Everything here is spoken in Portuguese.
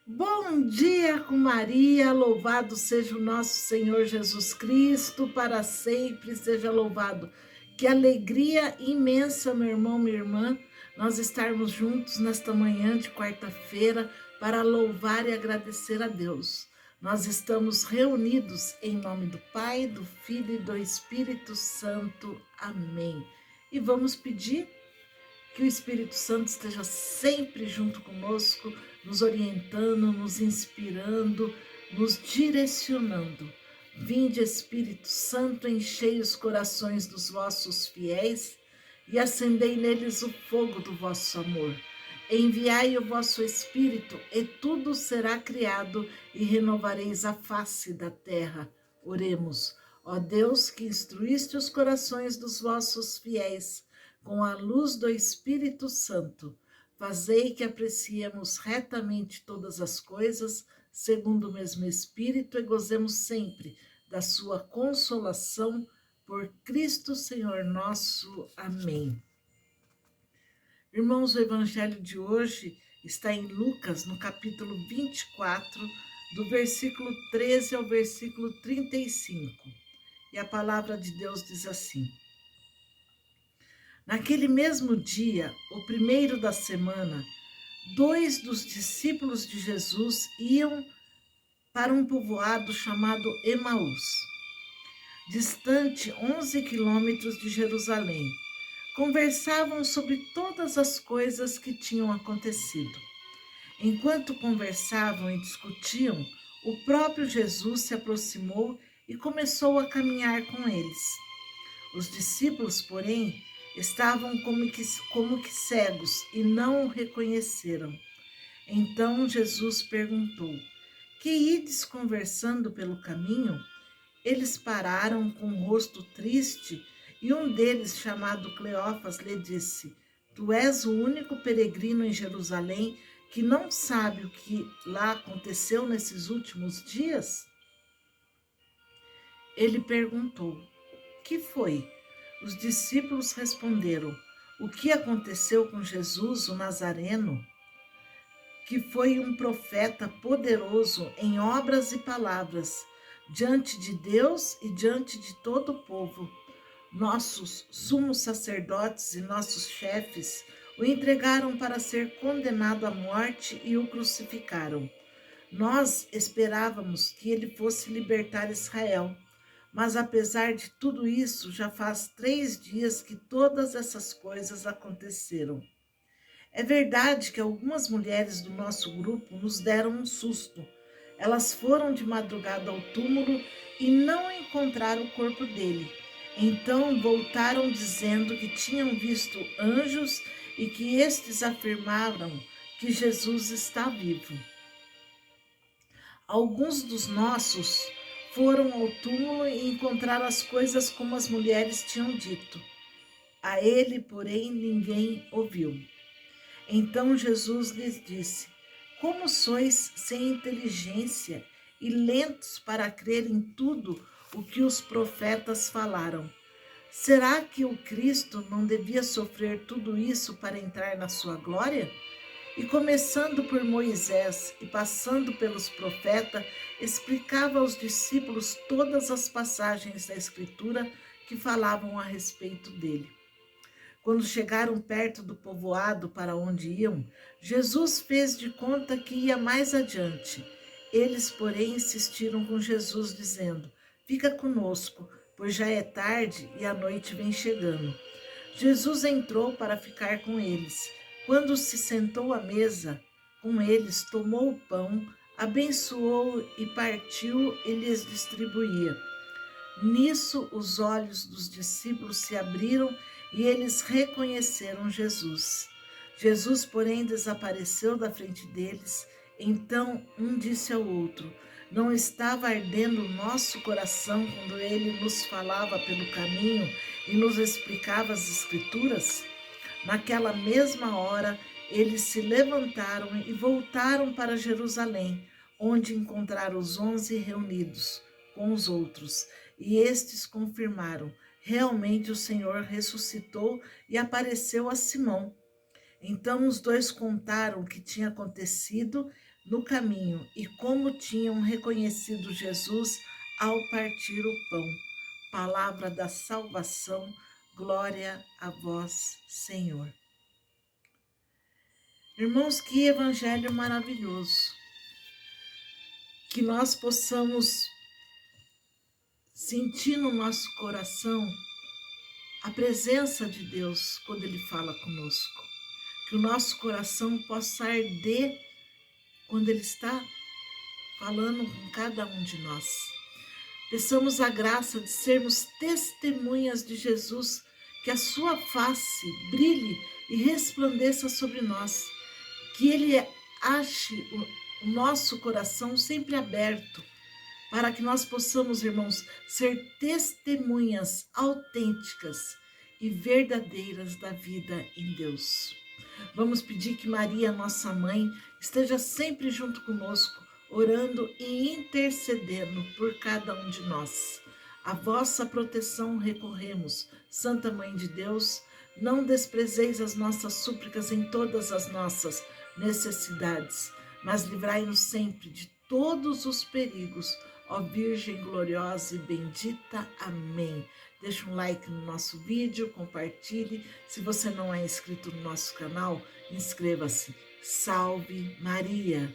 Bom dia com Maria, louvado seja o nosso Senhor Jesus Cristo, para sempre seja louvado. Que alegria imensa, meu irmão, minha irmã, nós estarmos juntos nesta manhã de quarta-feira para louvar e agradecer a Deus. Nós estamos reunidos em nome do Pai, do Filho e do Espírito Santo. Amém. E vamos pedir que o Espírito Santo esteja sempre junto conosco, nos orientando, nos inspirando, nos direcionando. Vinde, Espírito Santo, enchei os corações dos vossos fiéis e acendei neles o fogo do vosso amor. Enviai o vosso Espírito e tudo será criado e renovareis a face da terra. Oremos. Ó Deus, que instruíste os corações dos vossos fiéis com a luz do Espírito Santo, fazei que apreciemos retamente todas as coisas, segundo o mesmo Espírito, e gozemos sempre da sua consolação, por Cristo Senhor nosso. Amém. Irmãos, o evangelho de hoje está em Lucas, no capítulo 24, do versículo 13 ao versículo 35. E a palavra de Deus diz assim: Naquele mesmo dia, o primeiro da semana, dois dos discípulos de Jesus iam para um povoado chamado Emaús, distante 11 quilômetros de Jerusalém. Conversavam sobre todas as coisas que tinham acontecido. Enquanto conversavam e discutiam, o próprio Jesus se aproximou e começou a caminhar com eles. Os discípulos, porém, estavam como que cegos e não o reconheceram. Então Jesus perguntou: Que ides conversando pelo caminho? Eles pararam com o rosto triste e um deles, chamado Cleófas, lhe disse: Tu és o único peregrino em Jerusalém que não sabe o que lá aconteceu nesses últimos dias? Ele perguntou: Que foi? Os discípulos responderam: O que aconteceu com Jesus, o Nazareno, que foi um profeta poderoso em obras e palavras, diante de Deus e diante de todo o povo. Nossos sumos sacerdotes e nossos chefes o entregaram para ser condenado à morte e o crucificaram. Nós esperávamos que ele fosse libertar Israel. Mas apesar de tudo isso, já faz 3 dias que todas essas coisas aconteceram. É verdade que algumas mulheres do nosso grupo nos deram um susto. Elas foram de madrugada ao túmulo e não encontraram o corpo dele. Então voltaram dizendo que tinham visto anjos e que estes afirmaram que Jesus está vivo. Alguns dos nossos foram ao túmulo e encontraram as coisas como as mulheres tinham dito. A ele, porém, ninguém ouviu. Então Jesus lhes disse: Como sois sem inteligência e lentos para crer em tudo o que os profetas falaram? Será que o Cristo não devia sofrer tudo isso para entrar na sua glória? E começando por Moisés e passando pelos profetas, explicava aos discípulos todas as passagens da Escritura que falavam a respeito dele. Quando chegaram perto do povoado para onde iam, Jesus fez de conta que ia mais adiante. Eles, porém, insistiram com Jesus, dizendo: Fica conosco, pois já é tarde e a noite vem chegando. Jesus entrou para ficar com eles. Quando se sentou à mesa com eles, tomou o pão, abençoou e partiu e lhes distribuía. Nisso, os olhos dos discípulos se abriram e eles reconheceram Jesus. Jesus, porém, desapareceu da frente deles. Então um disse ao outro: Não estava ardendo o nosso coração quando ele nos falava pelo caminho e nos explicava as Escrituras? Naquela mesma hora, eles se levantaram e voltaram para Jerusalém, onde encontraram os 11 reunidos com os outros. E estes confirmaram: realmente o Senhor ressuscitou e apareceu a Simão. Então os dois contaram o que tinha acontecido, no caminho e como tinham reconhecido Jesus ao partir o pão. Palavra da salvação, glória a vós, Senhor. Irmãos, que evangelho maravilhoso, que nós possamos sentir no nosso coração a presença de Deus quando Ele fala conosco, que o nosso coração possa arder quando Ele está falando com cada um de nós. Peçamos a graça de sermos testemunhas de Jesus, que a sua face brilhe e resplandeça sobre nós, que Ele ache o nosso coração sempre aberto, para que nós possamos, irmãos, ser testemunhas autênticas e verdadeiras da vida em Deus. Vamos pedir que Maria, nossa mãe, esteja sempre junto conosco, orando e intercedendo por cada um de nós. A vossa proteção recorremos, Santa Mãe de Deus, não desprezeis as nossas súplicas em todas as nossas necessidades, mas livrai-nos sempre de todos os perigos, ó Virgem gloriosa e bendita. Amém. Deixa um like no nosso vídeo, compartilhe. Se você não é inscrito no nosso canal, inscreva-se. Salve Maria!